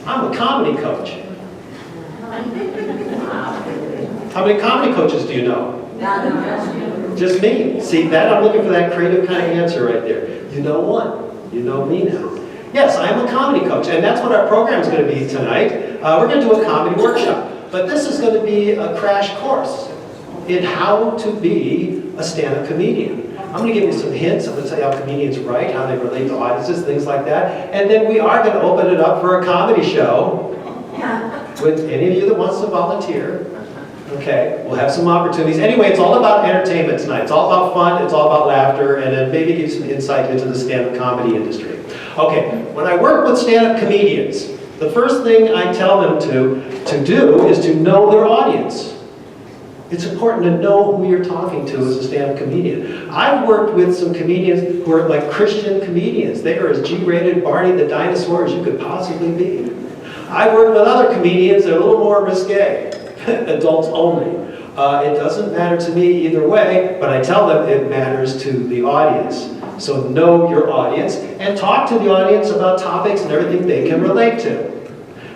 I'm a comedy coach. How many comedy coaches do you know? Just me. See that? I'm looking for that creative kind of answer right there. You know one. You know me now. Yes, I am a comedy coach, and that's what our program is going to be tonight. We're going to do a comedy workshop, but this is going to be a crash course in how to be a stand-up comedian. I'm going to give you some hints. I'm going to tell you how comedians write, how they relate to audiences, things like that. And then we are going to open it up for a comedy show with any of you that wants to volunteer. Okay, we'll have some opportunities. Anyway, it's all about entertainment tonight. It's all about fun, it's all about laughter, and then maybe give some insight into the stand-up comedy industry. Okay, when I work with stand-up comedians, the first thing I tell them to do is to know their audience. It's important to know who you're talking to as a stand-up comedian. I've worked with some comedians who are like Christian comedians. They are as G-rated Barney the Dinosaur as you could possibly be. I've worked with other comedians that are a little more risque. Adults only. It doesn't matter to me either way, but I tell them it matters to the audience. So know your audience and talk to the audience about topics and everything they can relate to.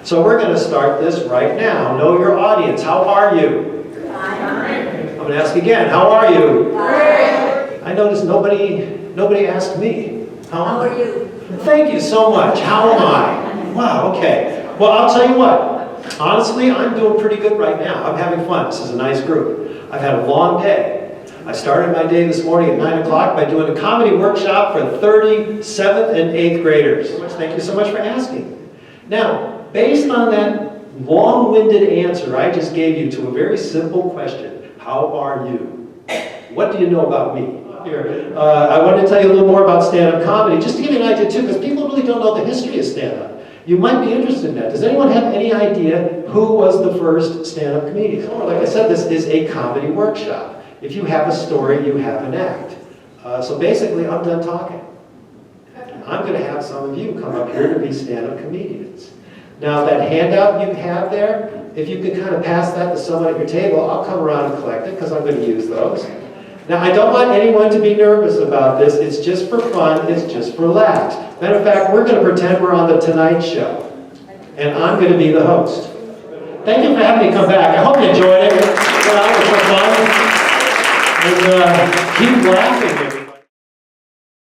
So we're going to start this right now. Know your audience. How are you? I'm going to ask again. How are you? I noticed nobody asked me. How are you? Thank you so much. How am I? Wow, okay. Well, I'll tell you what. Honestly, I'm doing pretty good right now. I'm having fun. This is a nice group. I've had a long day. I started my day this morning at 9 o'clock by doing a comedy workshop for 37th and 8th graders. Thank you so much for asking. Now, based on that long-winded answer I just gave you to a very simple question, how are you? What do you know about me? Here, I wanted to tell you a little more about stand-up comedy, just to give you an idea too, because people really don't know the history of stand-up. You might be interested in that. Does anyone have any idea who was the first stand-up comedian? Like I said, this is a comedy workshop. If you have a story, you have an act. So basically, I'm done talking. I'm going to have some of you come up here to be stand-up comedians. Now, that handout you have there, if you could kind of pass that to someone at your table, I'll come around and collect it because I'm going to use those. Now, I don't want anyone to be nervous about this. It's just for fun. It's just for laughs. Matter of fact, we're going to pretend we're on The Tonight Show. And I'm going to be the host. Thank you for having me come back. I hope you enjoyed it. It was fun. And keep laughing.